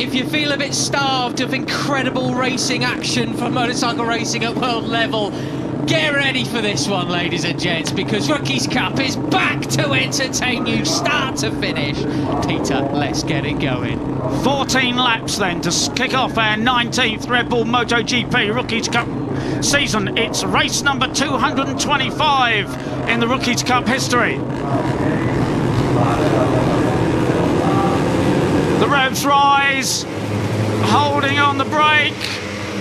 if you feel a bit starved of incredible racing action from motorcycle racing at world level, get ready for this one, ladies and gents, because Rookies Cup is back to entertain you start to finish. Peter, let's get it going. 14 laps then to kick off our 19th Red Bull MotoGP Rookies Cup season. It's race number 225 in the Rookies Cup history. The revs rise, holding on the brake,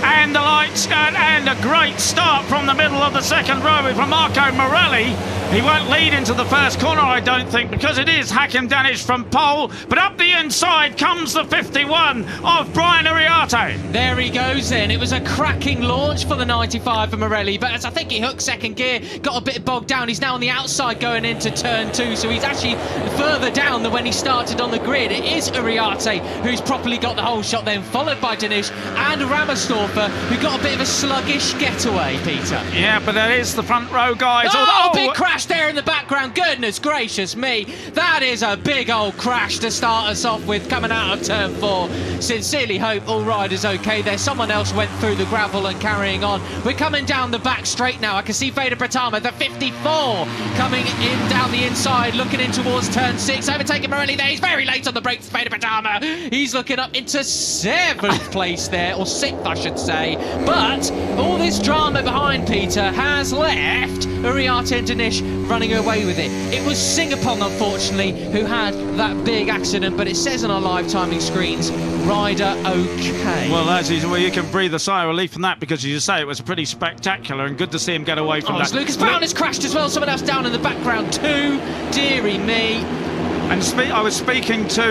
and the lights go, and a great start from the middle of the second row from Marco Morelli. He won't lead into the first corner, I don't think, because it is Hakim Danish from pole, but up the inside comes the 51 of Brian Uriarte. There he goes then. It was a cracking launch for the 95 for Morelli, but as I think he hooked second gear, got a bit bogged down. He's now on the outside going into turn 2, so he's actually further down than when he started on the grid. It is Uriarte who's properly got the whole shot then, followed by Danish and Ramersdorfer, who got a bit of a sluggish getaway, Peter. Yeah, but that is the front row guys. Oh, big crash there in the background. Goodness gracious me, that is a big old crash to start us off with coming out of turn 4. Sincerely hope all riders okay there. Someone else went through the gravel and carrying on. We're coming down the back straight now. I can see Vader Pratama, the 54, coming in down the inside, looking in towards turn 6, overtaking Morelli there. He's very late on the brakes, Vader Pratama. He's looking up into 7th place there, or 6th I should say. But all this drama behind Peter has left Uriarte and Danish running away with it. It was Singapong, unfortunately, who had that big accident, but it says on our live timing screens, rider okay. Well, you can breathe a sigh of relief from that, because as you say, it was pretty spectacular and good to see him get away from that. Lucas Brown has crashed as well, someone else down in the background too, dearie me. And I was speaking to,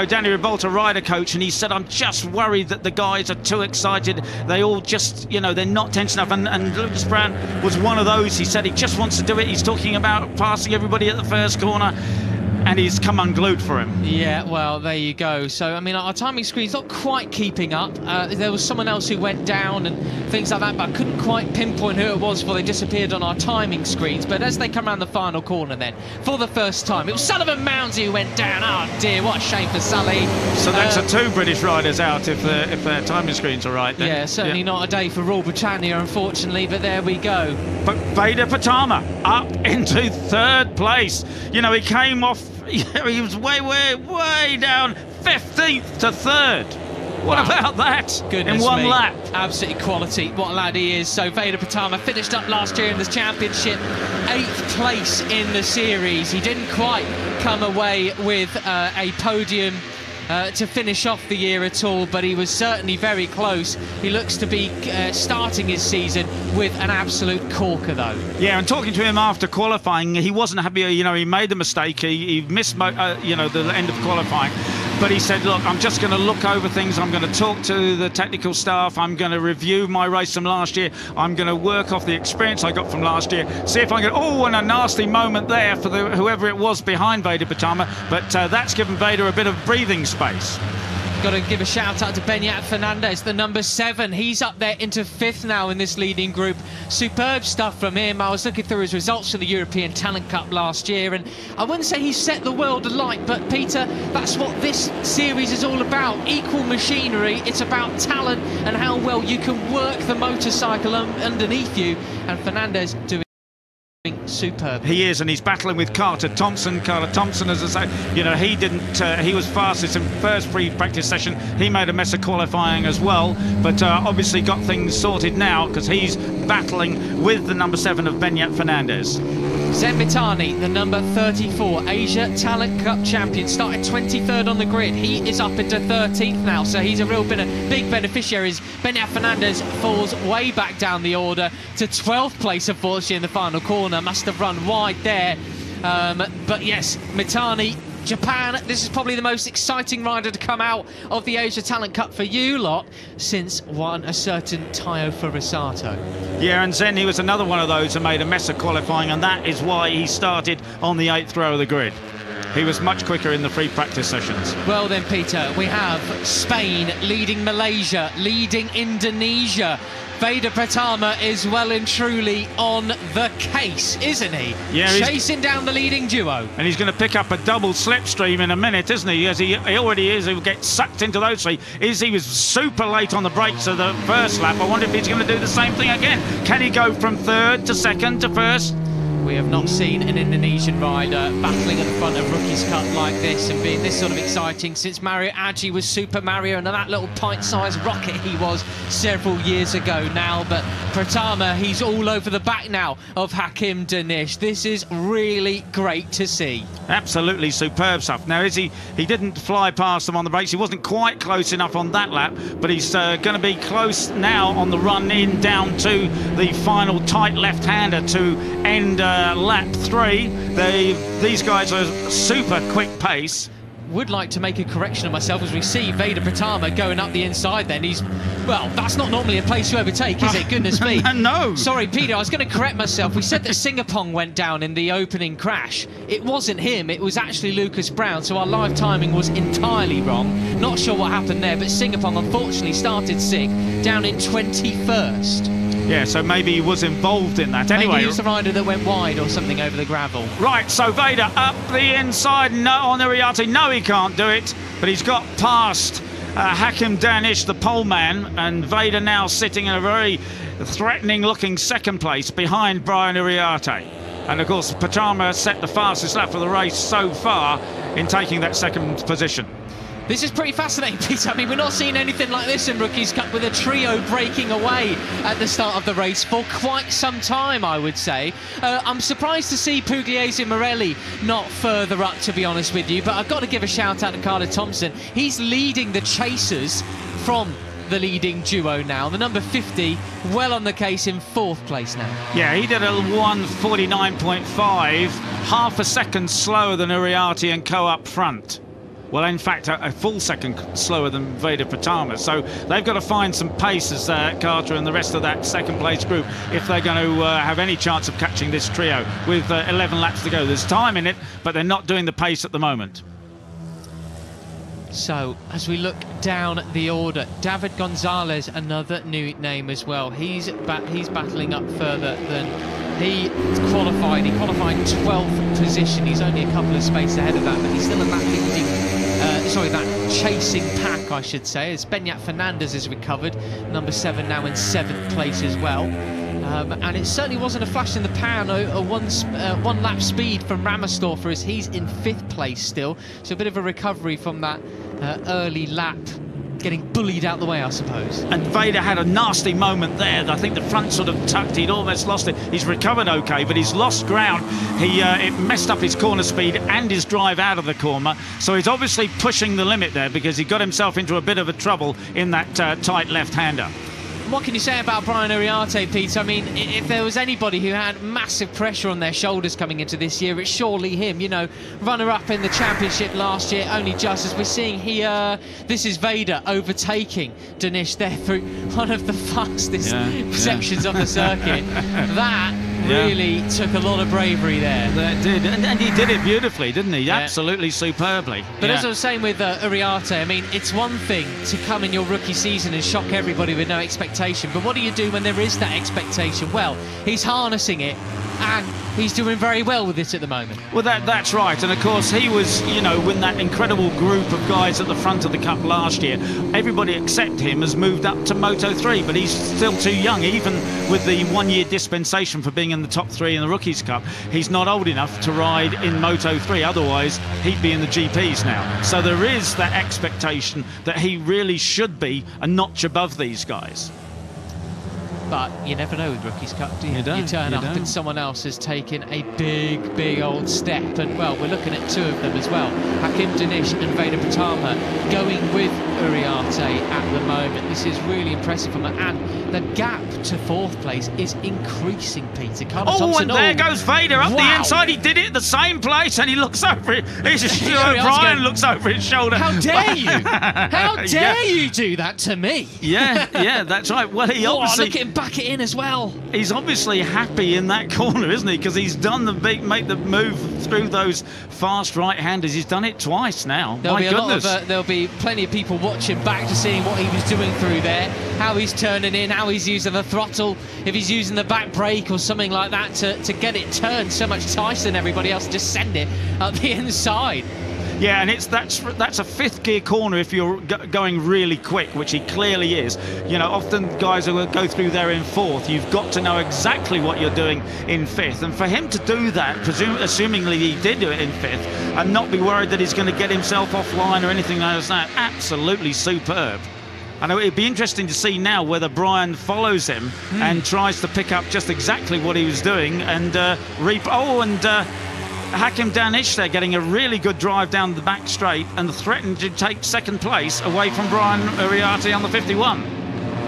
Danny Rivolta, rider coach, and he said, I'm just worried that the guys are too excited. They all just, they're not tense enough. And Lucas Brown was one of those. He said he just wants to do it. He's talking about passing everybody at the first corner, and he's come unglued for him. Yeah, well, there you go. So, I mean, our timing screen's not quite keeping up. There was someone else who went down and things like that, but I couldn't quite pinpoint who it was before they disappeared on our timing screens. But as they come around the final corner then, for the first time, it was Sullivan Mounsey who went down. Oh, dear, what a shame for Sully. So that's 2 British riders out if their timing screens are right then. Yeah, certainly not a day for Royal Britannia, unfortunately, but there we go. But Vader Pratama up into 3rd place. He came off. He was way down, 15th to 3rd. What about that? Goodness in one me. lap? Absolutely quality. What a lad he is. So Vader Pratama finished up last year in the championship, 8th place in the series. He didn't quite come away with a podium to finish off the year at all, but he was certainly very close. He looks to be starting his season with an absolute corker though. Yeah, and talking to him after qualifying, he wasn't happy. He made the mistake. He missed the end of qualifying. But he said, look, I'm just going to look over things. I'm going to talk to the technical staff. I'm going to review my race from last year. I'm going to work off the experience I got from last year. See if I can... Oh, and a nasty moment there for whoever it was behind Vader Pratama. But that's given Vader a bit of breathing space. Got to give a shout out to Beñat Fernandez, the number 7. He's up there into 5th now in this leading group. Superb stuff from him. I was looking through his results for the European Talent Cup last year, and I wouldn't say he set the world alight, but Peter, that's what this series is all about. Equal machinery. It's about talent and how well you can work the motorcycle underneath you, and Fernandez doing superb. He is, and he's battling with Carter Thompson. Carter Thompson, as I say, he didn't. He was fastest in first pre-practice session. He made a mess of qualifying as well, but obviously got things sorted now because he's battling with the number 7 of Beñat Fernandez. Zen Mitani, the number 34 Asia Talent Cup champion, started 23rd on the grid. He is up into 13th now, so he's a real big beneficiary. Beñat Fernandez falls way back down the order to 12th place, unfortunately, in the final corner. Must have run wide there. But yes, Mitani, Japan, this is probably the most exciting rider to come out of the Asia Talent Cup for you lot since a certain Taio Furusato. Yeah, and Zen, he was another one of those who made a mess of qualifying, and that is why he started on the 8th row of the grid. he was much quicker in the free practice sessions. Well then, Peter, we have Spain leading Malaysia, leading Indonesia. Veda Pratama is well and truly on the case, isn't he? Yeah, chasing down the leading duo. And he's going to pick up a double slipstream in a minute, isn't he? As he already is. He'll get sucked into those three. He was super late on the brakes of the first lap. I wonder if he's going to do the same thing again. Can he go from third to second to first? We have not seen an Indonesian rider battling at the front of Rookies Cup like this and being this sort of exciting since Mario Aji was Super Mario and that little pint-sized rocket he was several years ago now. But Pratama, he's all over the back now of Hakim Danish. This is really great to see. Absolutely superb stuff. Now, he didn't fly past them on the brakes. He wasn't quite close enough on that lap, but he's going to be close now on the run in down to the final tight left-hander to end lap 3. These guys are super quick pace. Would like to make a correction of myself as we see Veda Pratama going up the inside then. Well, that's not normally a place you overtake, is it? Goodness me. No. Sorry, Peter, I was going to correct myself. We said that Singapong went down in the opening crash. It wasn't him, it was actually Lucas Brown, so our live timing was entirely wrong. Not sure what happened there, but Singapong unfortunately started sick, down in 21st. Yeah, so maybe he was involved in that. Anyway, maybe he was the rider that went wide or something over the gravel. Right, so Veda up the inside. No, on Iriarte. No, he can't do it. But he's got past Hakim Danish, the pole man, and Veda now sitting in a very threatening-looking second place behind Brian Iriarte. And of course, Pratama set the fastest lap of the race so far in taking that second position. This is pretty fascinating, Peter. I mean, we're not seeing anything like this in Rookies Cup with a trio breaking away at the start of the race for quite some time, I would say. I'm surprised to see Pugliese Morelli not further up, to be honest with you, but I've got to give a shout out to Carter Thompson. He's leading the chasers from the leading duo now. The number 50, well on the case in 4th place now. Yeah, he did a 1:49.5, half a second slower than Iriarte and Co up front. Well, in fact, a full second slower than Veda Pratama. So they've got to find some pace as Carter and the rest of that second place group if they're going to have any chance of catching this trio with 11 laps to go. There's time in it, but they're not doing the pace at the moment. So, as we look down the order, David Gonzalez, another new name as well. He's battling up further than he qualified. He qualified 12th position. He's only a couple of spaces ahead of that, but he's still in that leading, that chasing pack, I should say, as Beñat Fernandez is recovered. Number 7 now in 7th place as well. And it certainly wasn't a flash in the pan, a one lap speed from Ramersdorfer as he's in 5th place still. So a bit of a recovery from that early lap, getting bullied out the way, I suppose. And Veda had a nasty moment there. I think the front sort of tucked. He'd almost lost it. He's recovered okay, but he's lost ground. It messed up his corner speed and his drive out of the corner. So he's obviously pushing the limit there because he got himself into a bit of a trouble in that tight left-hander. What can you say about Brian Iriarte, Pete? I mean, if there was anybody who had massive pressure on their shoulders coming into this year, it's surely him. You know, runner-up in the championship last year, only just as we're seeing here. This is Veda overtaking Danish there through one of the fastest sections of the circuit. That really took a lot of bravery there. That did, and he did it beautifully, didn't he? Yeah. Absolutely superbly. But as I was saying with Iriarte, I mean, it's one thing to come in your rookie season and shock everybody with no expectation, but what do you do when there is that expectation? Well, he's harnessing it, and he's doing very well with it at the moment. Well, that's right. And of course, he was, with that incredible group of guys at the front of the Cup last year. Everybody except him has moved up to Moto3, but he's still too young. Even with the 1-year dispensation for being in the top 3 in the Rookies Cup, he's not old enough to ride in Moto3. Otherwise, he'd be in the GPs now. So there is that expectation that he really should be a notch above these guys. But you never know with Rookies Cup, do you? You turn up and someone else has taken a big old step. And, well, we're looking at 2 of them as well. Hakim Danish and Veda Pratama going with Iriarte at the moment. This is really impressive from him. And the gap to 4th place is increasing, Peter. And there goes Veda up the inside. He did it at the same place, and he looks over it. Brian looks over his shoulder. How dare you? How dare you do that to me? Yeah, that's right. Well, he obviously... Look at him back it in as well. He's obviously happy in that corner, isn't he? Because he's done make the move through those fast right-handers. He's done it twice now. There'll be plenty of people watching back to seeing what he was doing through there, how he's turning in, how he's using the throttle, if he's using the back brake or something like that to get it turned so much tighter than everybody else, just send it up the inside. Yeah, and that's a fifth gear corner if you're going really quick, which he clearly is. You know, often guys who go through there in fourth, you've got to know exactly what you're doing in fifth. And for him to do that, assumingly he did do it in fifth, and not be worried that he's going to get himself offline or anything like that, absolutely superb. And it'd be interesting to see now whether Brian follows him and tries to pick up just exactly what he was doing and Hakim Danish there getting a really good drive down the back straight and threatened to take second place away from Brian Uriarte on the 51.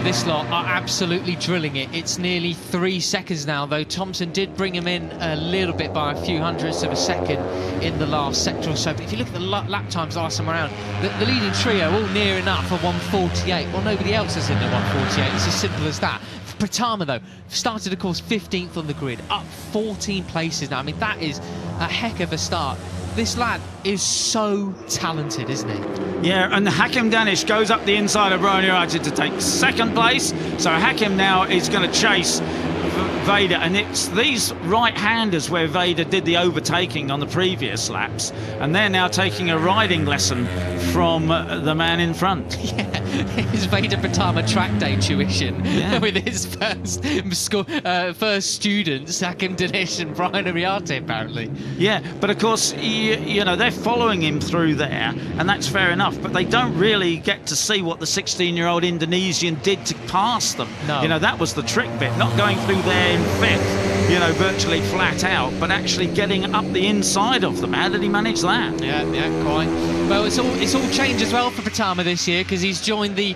This lot are absolutely drilling it. It's nearly 3 seconds now, though. Thompson did bring him in a little bit by a few hundredths of a second in the last sector or so. But if you look at the lap times last time around, the leading trio all near enough for 1:48. Well, nobody else is in the 1:48. It's as simple as that. Pratama, though, started, of course, 15th on the grid, up 14 places now. I mean, that is a heck of a start. This lad is so talented, isn't he? Yeah, and Hakim Danish goes up the inside of Brian Uriarte to take second place. So Hakim now is going to chase Vader, and it's these right-handers where Vader did the overtaking on the previous laps, and they're now taking a riding lesson from the man in front. Yeah, his Vader Pratama track day tuition with his first students, Hakim Danish and Brian Uriarte, apparently. Yeah, but of course, you know, they're following him through there, and that's fair enough, but they don't really get to see what the 16-year-old Indonesian did to pass them. No. You know, that was the trick bit, not going through there in fifth, you know, virtually flat out, but actually getting up the inside of them. How did he manage that? Yeah, quite. Well, it's all changed as well for Pratama this year, because he's joined the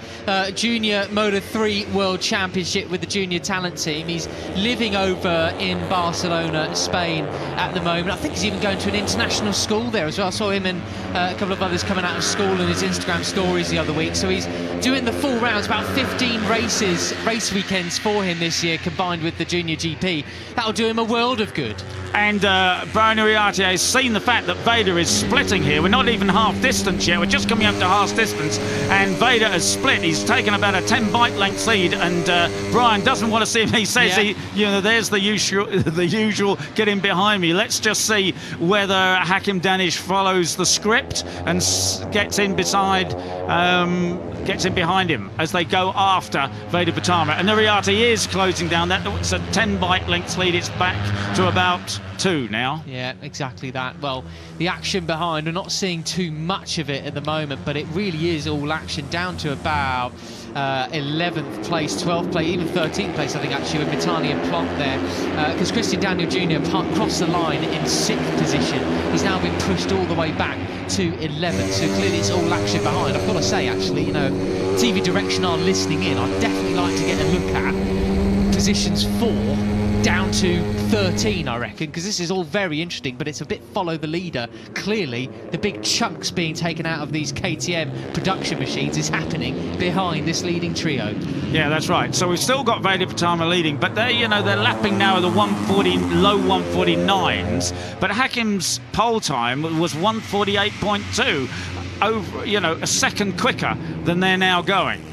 Junior Moto3 World Championship with the junior talent team. He's living over in Barcelona, Spain at the moment. I think he's even going to an international school there as well. I saw him and a couple of others coming out of school in his Instagram stories the other week. So he's doing the full rounds, about 15 race weekends for him this year, combined with the Junior GP. That'll do him a world of good. And Brian Uriarte has seen the fact that Vader is splitting here. We're not even half distance yet. We're just coming up to half distance, and Vader has split. He's taken about a 10 bike length lead, and Brian doesn't want to see him. He says, there's the usual, get in behind me. Let's just see whether Hakim Danish follows the script and gets in behind him as they go after Vader Pratama. And Uriarte is closing down. That's a 10 bike length lead. It's back to about 2 now. Yeah, exactly that. Well, the action behind, we're not seeing too much of it at the moment, but it really is all action down to about 11th place, 12th place, even 13th place, I think, actually, with Mitani and Plonk there, because Christian Daniel Jr. crossed the line in 6th position. He's now been pushed all the way back to 11th, so clearly it's all action behind. I've got to say, actually, you know, TV Direction are listening in. I'd definitely like to get a look at positions 4 down to 13, I reckon, because this is all very interesting, but it's a bit follow the leader. Clearly, the big chunks being taken out of these KTM production machines is happening behind this leading trio. Yeah, that's right. So we've still got Vader Pratama leading, but they're lapping now at the 140, low 149s. But Hakim's pole time was 148.2, over, a second quicker than they're now going.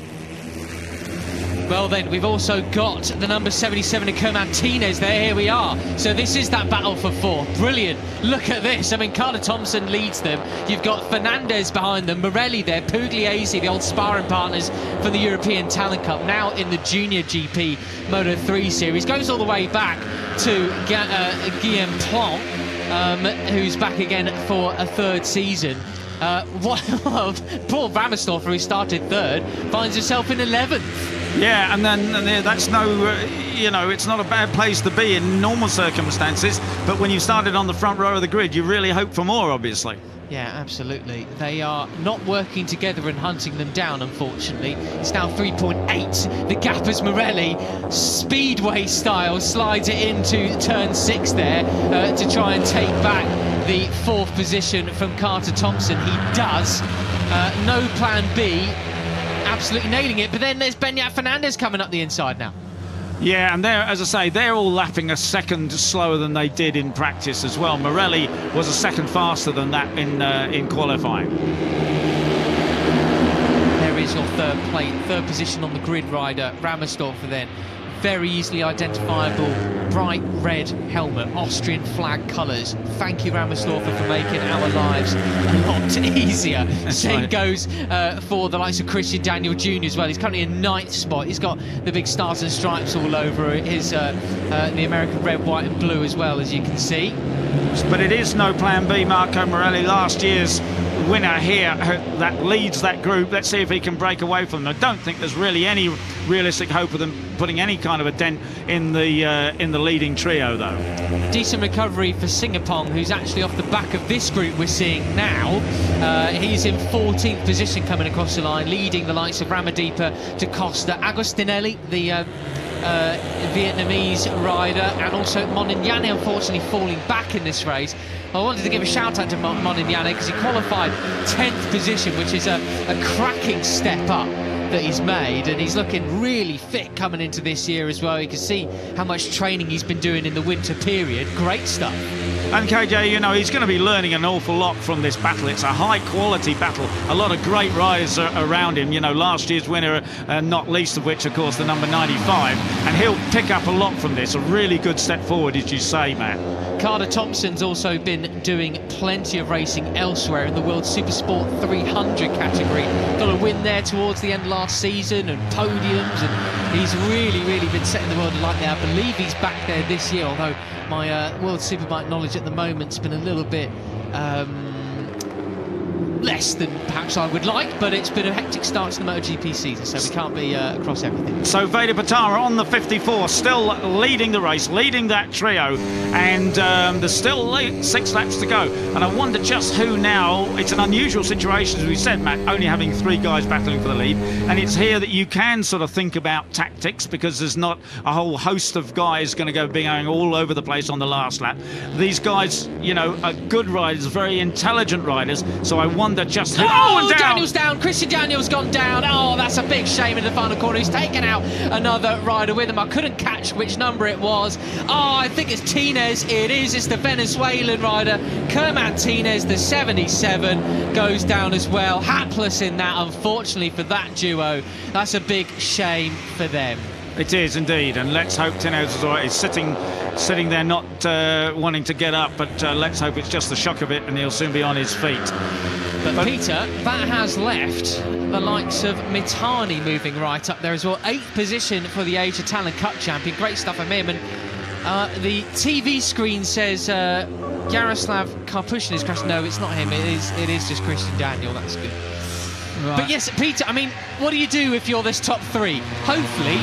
Well then, we've also got the number 77 Nico Martinez there. Here we are. So this is that battle for 4th. Brilliant. Look at this. I mean, Carter Thompson leads them. You've got Fernandez behind them, Morelli there, Pugliese, the old sparring partners from the European Talent Cup, now in the Junior GP Moto3 Series. Goes all the way back to Guillaume Plonk, who's back again for a 3rd season. Paul Brammersdorfer, who started 3rd, finds himself in 11th. Yeah, and then that's it's not a bad place to be in normal circumstances, but when you started on the front row of the grid, you really hope for more, obviously. Yeah, absolutely. They are not working together and hunting them down, unfortunately. It's now 3.8. The gap as Morelli, speedway style, slides it into turn 6 there to try and take back the 4th position from Carter Thompson. He does. No plan B. Absolutely nailing it. But then there's Beñat Fernandez coming up the inside now. Yeah, and they're, as I say, they're all lapping a second slower than they did in practice as well. Morelli was a second faster than that in qualifying. There is your third position on the grid rider, Rammersdorfer then. Very easily identifiable, bright red helmet, Austrian flag colours. Thank you, Rammersdorfer, for making our lives a lot easier. Same right. goes for the likes of Christian Daniel Jr. as well. He's currently in 9th spot. He's got the big stars and stripes all over his the American red, white and blue as well, as you can see. But it is no plan B. Marco Morelli, last year's winner here, that leads that group. Let's see if he can break away from them. I don't think there's really any realistic hope of them putting any kind of a dent in the leading trio, though. Decent recovery for Singapong, who's actually off the back of this group we're seeing now. He's in 14th position coming across the line, leading the likes of Ramadipa, Da Costa, Agostinelli, the Vietnamese rider, and also Monignane unfortunately falling back in this race. I wanted to give a shout out to Monignane because he qualified 10th position, which is a cracking step up that he's made, and he's looking really fit coming into this year as well. You can see how much training he's been doing in the winter period. Great stuff. And KJ, you know, he's going to be learning an awful lot from this battle. It's a high-quality battle. A lot of great riders around him. You know, last year's winner, not least of which, of course, the number 95. And he'll pick up a lot from this. A really good step forward, as you say, Matt. Carter Thompson's also been doing plenty of racing elsewhere in the World Supersport 300 category. Got a win there towards the end of last season and podiums, and he's really been setting the world alight there. I believe he's back there this year, although my World Superbike knowledge at the moment's been a little bit less than perhaps I would like, but it's been a hectic start to the MotoGP season, so we can't be across everything. So Veda Patara on the 54, still leading the race, leading that trio, and there's still 6 laps to go. And I wonder just who now. It's an unusual situation, as we said, Matt, only having 3 guys battling for the lead, and it's here that you can sort of think about tactics, because there's not a whole host of guys going to be going all over the place on the last lap. These guys, you know, are good riders, very intelligent riders, so I wonder just... Oh, and down. Daniel's down. Christian Daniel's gone down. Oh, that's a big shame in the final corner. He's taken out another rider with him. I couldn't catch which number it was. Oh, I think it's Tinez. It is. It's the Venezuelan rider. Kerman Tinez, the 77, goes down as well. Hapless in that, unfortunately, for that duo. That's a big shame for them. It is indeed, and let's hope Tinez is all right. He's sitting there not wanting to get up, but let's hope it's just the shock of it and he'll soon be on his feet. But Peter, that has left the likes of Mitani moving right up there as well. 8th position for the Asia Talent Cup champion. Great stuff from him. And the TV screen says Yaroslav Karpushin is crashed. No, it's not him. It is just Christian Daniel. That's good. Right. But yes, Peter, I mean, what do you do if you're this top 3? Hopefully,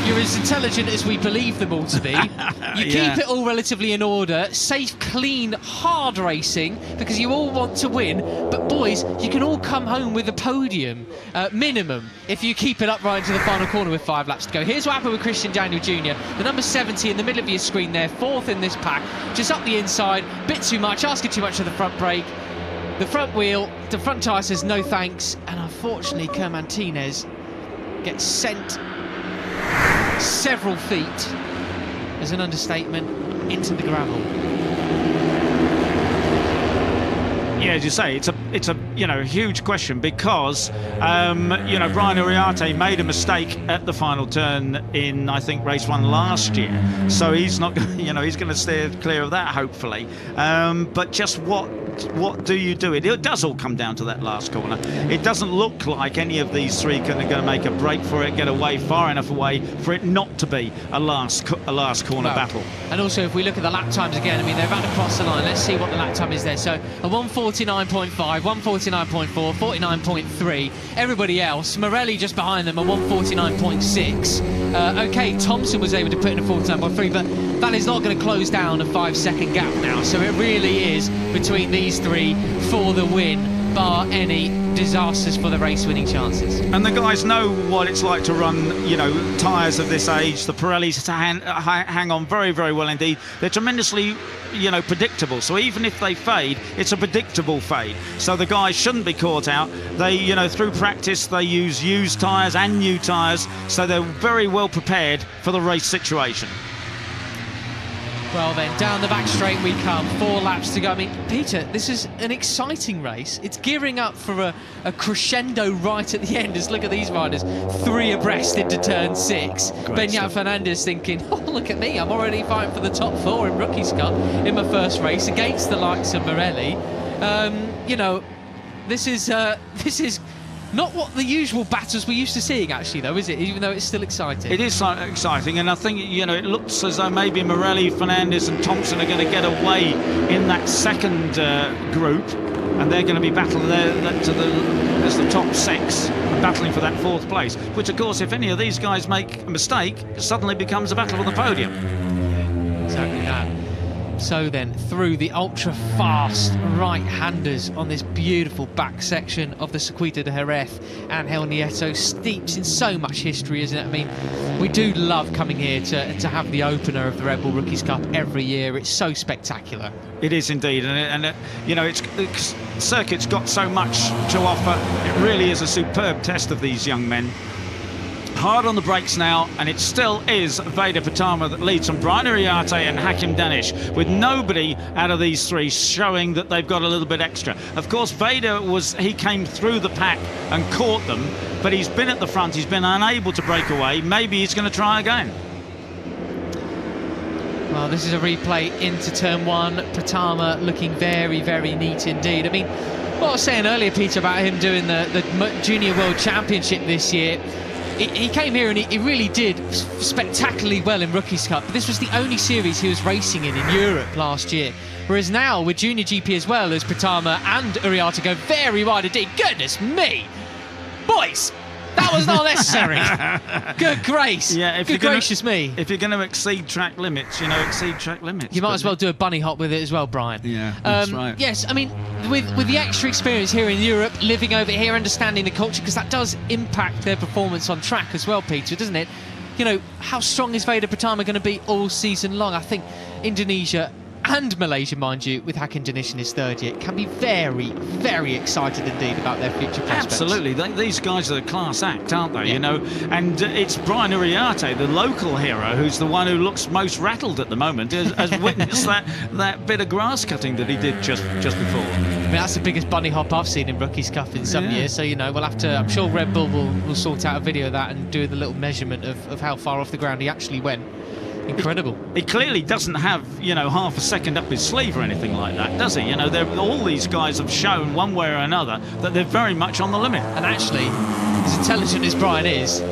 you're as intelligent as we believe them all to be. You keep it all relatively in order, safe, clean, hard racing, because you all want to win. But boys, you can all come home with a podium, minimum, if you keep it up right into the final corner with 5 laps to go. Here's what happened with Christian Daniel Jr. The number 70 in the middle of your screen there, 4th in this pack, just up the inside, bit too much, asking too much of the front brake. The front wheel, the front tyre says no thanks, and unfortunately Kerman Tinez gets sent several feet, as an understatement, into the gravel. Yeah, as you say, it's a you know, huge question, because you know, Brian Uriarte made a mistake at the final turn in, I think, race 1 last year, so he's not, you know, he's going to steer clear of that, hopefully. But just what do you do? It does all come down to that last corner. It doesn't look like any of these 3 are going to make a break for it, get away far enough away for it not to be a last corner battle. And also, if we look at the lap times again, I mean, they're about to cross the line. Let's see what the lap time is there. So a 1:49.5, 1:49.4, 49.3. Everybody else, Morelli just behind them, a 1:49.6. Okay, Thompson was able to put in a 49.3, but that is not going to close down a 5-second gap now. So it really is between these 3 for the win, bar any disasters for the race-winning chances. And the guys know what it's like to run, you know, tyres of this age. The Pirellis hang on very, very well indeed. They're tremendously, you know, predictable. So even if they fade, it's a predictable fade. So the guys shouldn't be caught out. They, you know, through practice, they use used tyres and new tyres. So they're very well prepared for the race situation. Well then, down the back straight we come, 4 laps to go. I mean, Peter, this is an exciting race. It's gearing up for a crescendo right at the end. Just look at these riders, 3 abreast into turn 6. Beñat Fernandez thinking, oh, look at me, I'm already fighting for the top 4 in Rookies Cup in my first race against the likes of Morelli. You know, this is not what the usual battles we're used to seeing, actually, though, is it? Even though it's still exciting. It is exciting, and I think, you know, it looks as though maybe Morelli, Fernandez and Thompson are going to get away in that second group, and they're going to be battling there as the top 6 and battling for that 4th place, which, of course, if any of these guys make a mistake, it suddenly becomes a battle for the podium. Exactly that. So then, through the ultra-fast right-handers on this beautiful back section of the Circuito de Jerez, Angel Nieto, steeps in so much history, isn't it? I mean, we do love coming here to have the opener of the Red Bull Rookies Cup every year. It's so spectacular. It is indeed, and you know, the circuit's got so much to offer. It really is a superb test of these young men. Hard on the brakes now, and it still is Veda Pitama that leads from Brian Uriarte and Hakim Danish, with nobody out of these 3 showing that they've got a little bit extra. Of course, Veda he came through the pack and caught them, but he's been at the front, he's been unable to break away. Maybe he's going to try again. Well, this is a replay into turn 1. Pitama looking very, very neat indeed. I mean, what I was saying earlier, Peter, about him doing the Junior World Championship this year, he came here and he really did spectacularly well in Rookies Cup, but this was the only series he was racing in Europe last year. Whereas now, with Junior GP as well as Pitama and Uriarte go very wide indeed. Goodness me! Boys! That was not necessary. Good grace. Yeah, good gracious me. If you're going to exceed track limits, you know, exceed track limits. You might as well do a bunny hop with it as well, Brian. Yeah, that's right. Yes, I mean, with the extra experience here in Europe, living over here, understanding the culture, because that does impact their performance on track as well, Peter, doesn't it? You know, how strong is Veda Pitama going to be all season long? I think Indonesia and Malaysia, mind you, with Hakim Danish in his 3rd year, can be very, very excited indeed about their future prospects. Absolutely. These guys are a class act, aren't they? Yeah. You know, and it's Brian Uriarte, the local hero, who's the one who looks most rattled at the moment, has witnessed that bit of grass cutting that he did just before. I mean, that's the biggest bunny hop I've seen in Rookies Cup in some years, so, you know, we'll have to, I'm sure Red Bull will sort out a video of that and do the little measurement of how far off the ground he actually went. Incredible. He clearly doesn't have, you know, half a second up his sleeve or anything like that, does he? You know, all these guys have shown one way or another that they're very much on the limit. And actually, as intelligent as Brian is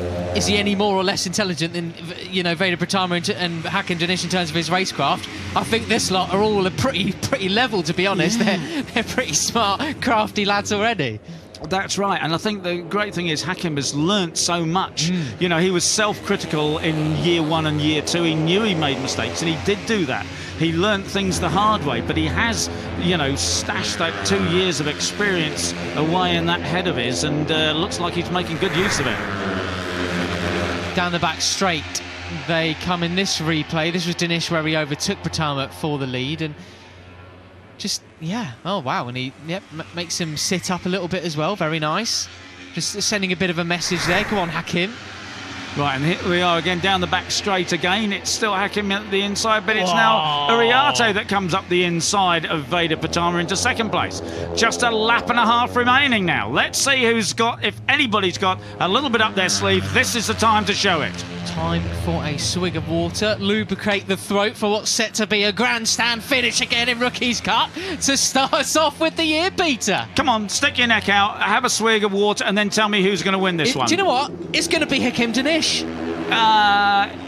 he any more or less intelligent than, you know, Veda Pitama and Hakim Danish in terms of his racecraft? I think this lot are all pretty level, to be honest. Yeah. They're pretty smart, crafty lads already. That's right, and I think the great thing is Hakim has learnt so much. You know, he was self-critical in year 1 and year 2. He knew he made mistakes, and he did do that. He learnt things the hard way, but he has, you know, stashed that 2 years of experience away in that head of his, and looks like he's making good use of it. Down the back straight, they come in this replay. This was Danish where he overtook Pitama for the lead, and just, yeah, oh wow, and he makes him sit up a little bit as well, very nice. Just sending a bit of a message there. Come on, Hakim. Right, and here we are again down the back straight again. It's still Hakim at the inside, but it's now Uriarte that comes up the inside of Veda Pitama into 2nd place. Just a lap and a half remaining now. Let's see who's got, if anybody's got a little bit up their sleeve, this is the time to show it. Time for a swig of water, lubricate the throat for what's set to be a grandstand finish again in Rookies Cup to start us off with the year, Peter. Come on, stick your neck out, have a swig of water, and then tell me who's going to win this one. Do you know what? It's going to be Hakim Danish.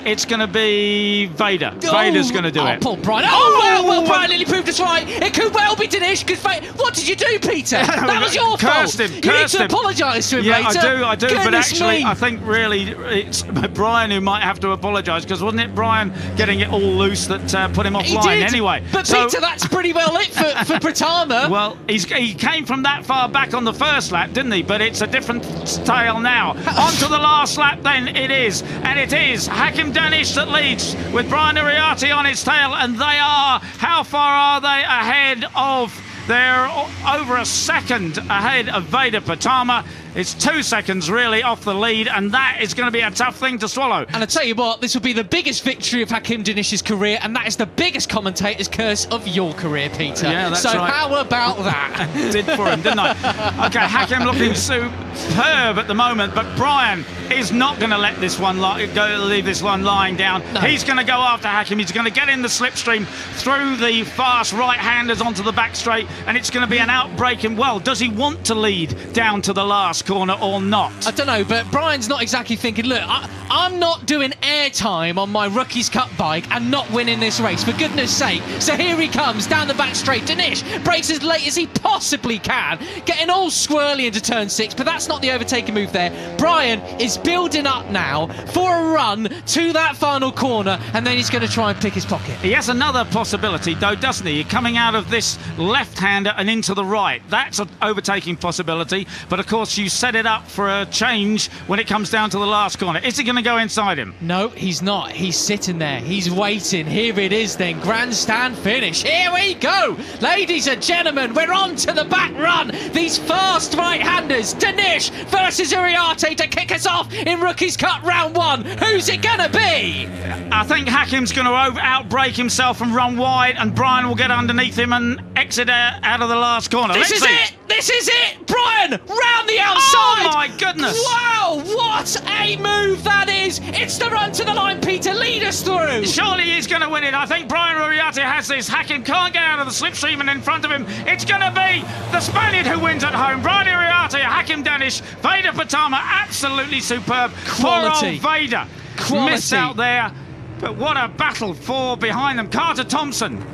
It's going to be Vader. Vader's going to do it. Poor Brian. Oh, well, Brian nearly proved us right. It could well be Dinesh, because what did you do, Peter? That was your fault. Cursed him. You need to apologise to him later. I do. Goodness but actually, me. I think really it's Brian who might have to apologise, because wasn't it Brian getting it all loose that put him offline anyway? But Peter, that's pretty well it for Pratama. Well, he came from that far back on the first lap, didn't he? But it's a different tale now. On to the last lap then it is. And it is Hakim Danish that leads with Brian Uriarte on his tail. And they are, how far are they ahead of... They're over a second ahead of Vader Pratama. It's 2 seconds really off the lead, and that is going to be a tough thing to swallow. And I tell you what, this will be the biggest victory of Hakim Dinish's career, and that is the biggest commentator's curse of your career, Peter. Yeah, that's so right. How about that? Did for him, didn't I? Okay, Hakim looking superb at the moment, but Brian is not going to let this one leave this one lying down. No. He's going to go after Hakim. He's going to get in the slipstream through the fast right-handers onto the back straight, and it's going to be an outbreaking. Well, does he want to lead down to the last corner or not? I don't know, but Brian's not exactly thinking, look, I'm not doing airtime on my Rookies Cup bike and not winning this race, for goodness sake. So here he comes down the back straight. Dinesh brakes as late as he possibly can, getting all squirrely into turn 6, but that's not the overtaking move there. Brian is building up now for a run to that final corner, and then he's going to try and pick his pocket. He has another possibility though, doesn't he? Coming out of this left-hander and into the right. That's an overtaking possibility, but of course you set it up for a change when it comes down to the last corner. Is he going to go inside him? No, he's not. He's sitting there. He's waiting. Here it is then. Grandstand finish. Here we go. Ladies and gentlemen, we're on to the back run. These fast right-handers. Dinesh versus Uriarte to kick us off in Rookies Cup round 1. Who's it going to be? I think Hakim's going to outbrake himself and run wide, and Brian will get underneath him and exit out of the last corner. This is it! This is it! Brian, round the outside! Oh my goodness! Wow, what a move that is! It's the run to the line, Peter, lead us through! Surely he's going to win it. I think Brian Uriarte has this. Hakim can't get out of the slipstream, and in front of him, it's going to be the Spaniard who wins at home. Brian Uriarte, Hakim Danish, Vader Pratama, absolutely superb. Quality. Poor old Vader. Quality. Missed out there, but what a battle for behind them. Carter Thompson.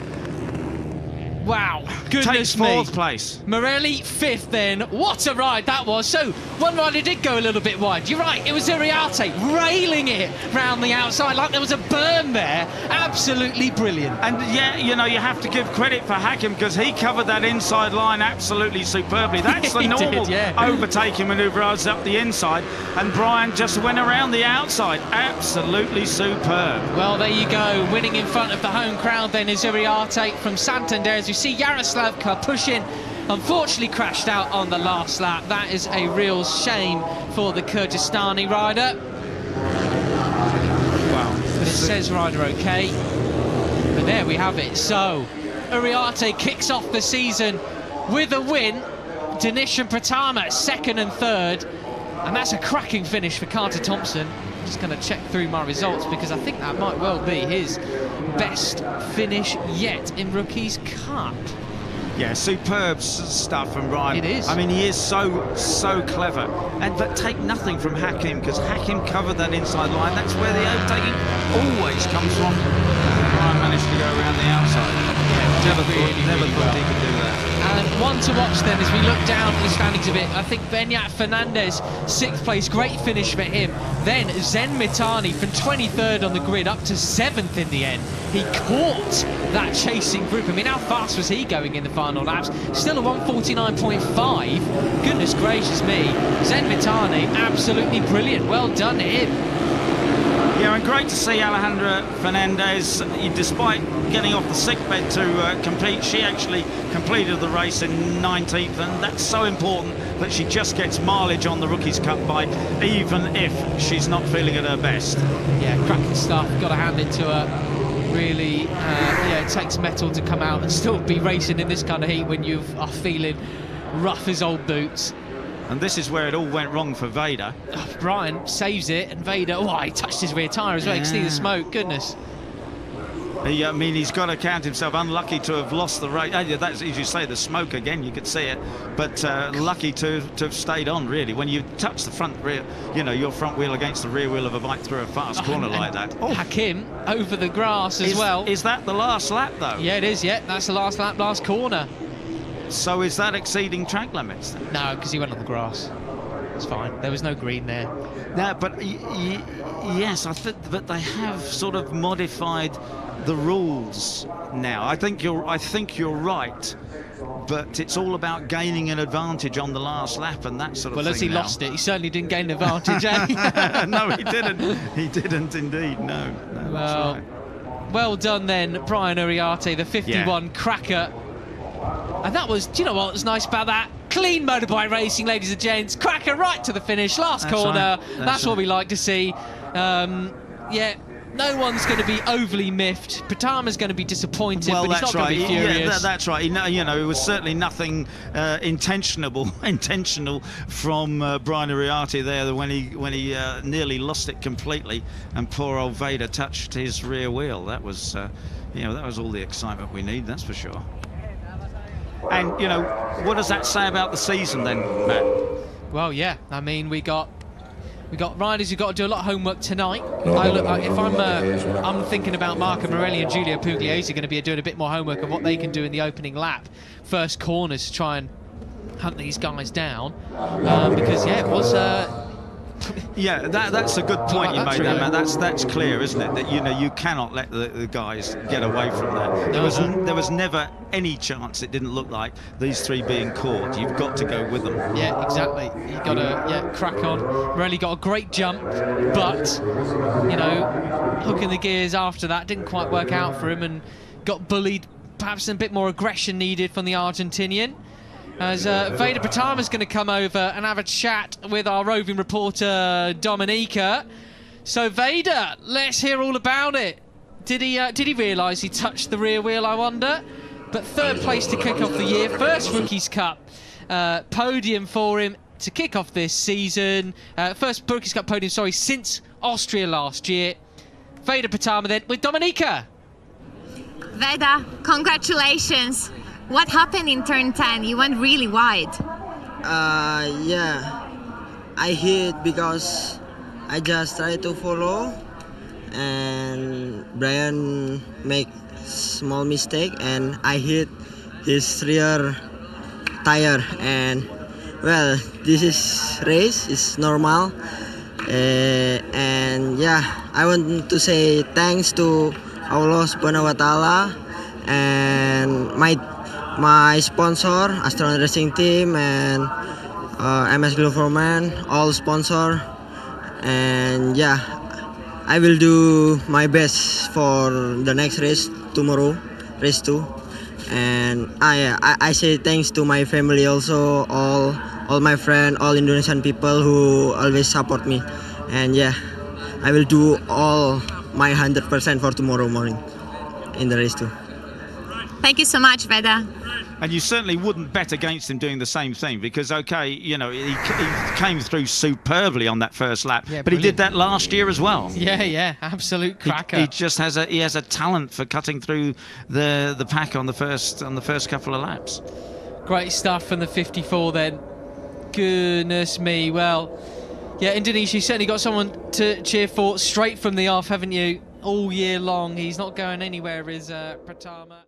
Wow, goodness takes 4th place. Morelli 5th then. What a ride that was. So, one rider did go a little bit wide. You're right, it was Uriarte railing it round the outside like there was a berm there. Absolutely brilliant. And yeah, you know, you have to give credit for Hakim, because he covered that inside line absolutely superbly. That's the normal overtaking manoeuvre up the inside, and Brian just went around the outside. Absolutely superb. Well, there you go. Winning in front of the home crowd then is Uriarte from Santander. As you see Yaroslavka pushing, unfortunately crashed out on the last lap. That is a real shame for the Kyrgyzstani rider. Wow. But it says rider okay. But there we have it. So Uriarte kicks off the season with a win. Dinesh and Pratama 2nd and 3rd. And that's a cracking finish for Carter Thompson. I'm just going to check through my results, because I think that might well be his best finish yet in Rookies Cup. Yeah, superb stuff from Brian. It is. I mean, he is so clever. But take nothing from Hakim, because Hakim covered that inside line. That's where the overtaking always comes from. Brian managed to go around the outside. Never thought he could do that. And one to watch then as we look down at the standings a bit. I think Beñat Fernandez, 6th place, great finish for him. Then Zen Mitani from 23rd on the grid up to 7th in the end. He caught that chasing group. I mean, how fast was he going in the final laps? Still a 1:49.5. Goodness gracious me. Zen Mitani, absolutely brilliant. Well done to him. Yeah, and great to see Alejandra Fernandez, despite getting off the sickbed to compete, she actually completed the race in 19th, and that's so important that she just gets mileage on the Rookies Cup bike, even if she's not feeling at her best. Yeah, cracking stuff. Got to hand it to her. Really, yeah, it takes metal to come out and still be racing in this kind of heat when you are feeling rough as old boots. And this is where it all went wrong for Vader. Oh, Brian saves it, and Vader, oh, he touched his rear tyre as well. You can see the smoke, goodness. I mean, he's got to count himself unlucky to have lost the race. That's, as you say, the smoke again, you could see it. But lucky to have stayed on, really. When you touch the front rear, you know, your front wheel against the rear wheel of a bike through a fast corner like that. Oh. Hakim over the grass as well. Is that the last lap, though? Yeah, it is, yeah. That's the last lap, last corner. So is that exceeding track limits then? No, because he went on the grass. It's fine. There was no green there. No, but yes, I think that they have sort of modified the rules now. I think you're right, but it's all about gaining an advantage on the last lap and that sort of thing. Well, as he lost it, he certainly didn't gain an advantage, eh? No, he didn't. He didn't indeed. No, well, that's right. Well done then, Brian Uriarte, the 51 cracker. And that was, do you know what was nice about that? Clean motorbike racing, ladies and gents. Cracker right to the finish, last corner. Right. That's what we like to see. Yeah, no one's going to be overly miffed. Pratama's going to be disappointed, but he's not going to be furious. Yeah, that's right. You know, it was certainly nothing intentional from Brian Uriarte there when he nearly lost it completely, and poor old Vader touched his rear wheel. That was, you know, that was all the excitement we need. That's for sure. And, you know, what does that say about the season then, Matt? Well, yeah, I mean, we got riders who've got to do a lot of homework tonight. If I'm thinking about Marco Morelli and Giulio Pugliese are going to be doing a bit more homework of what they can do in the opening lap, first corners, to try and hunt these guys down. Because, yeah, it was... Yeah, that's a good point you made there, man. That's clear, isn't it? That, you know, you cannot let the guys get away from that. There was never any chance, it didn't look like, these three being caught. You've got to go with them. Yeah, exactly. You've got to crack on. Morelli got a great jump, but, you know, hooking the gears after that didn't quite work out for him and got bullied. Perhaps a bit more aggression needed from the Argentinian. As Vader Pratama's going to come over and have a chat with our roving reporter Dominica. So Vader, let's hear all about it. Did he realise he touched the rear wheel, I wonder? But third place to kick off the year, first Rookies Cup podium for him to kick off this season. First Rookies Cup podium, sorry, since Austria last year. Vader Pratama then with Dominica. Vader, congratulations. What happened in turn 10? You went really wide. Yeah, I hit because I just tried to follow, and Brian make small mistake, and I hit his rear tire. And well, this is race, it's normal. And yeah, I want to say thanks to Allah Subhanahu wa Ta'ala and my sponsor, Astronaut Racing Team, and MS Gloverman, all sponsor. And yeah, I will do my best for the next race tomorrow, race 2. And I say thanks to my family also, all my friends, all Indonesian people who always support me. And yeah, I will do all my 100% for tomorrow morning in the race 2. Thank you so much, Vader. And you certainly wouldn't bet against him doing the same thing, because, okay, you know, he came through superbly on that first lap, yeah, but brilliant. He did that last year as well. Yeah, absolute cracker. He just has a talent for cutting through the pack on the first couple of laps. Great stuff from the 54 then. Goodness me. Well, yeah, Indonesia, you certainly got someone to cheer for straight from the off, haven't you? All year long. He's not going anywhere, is Pratama.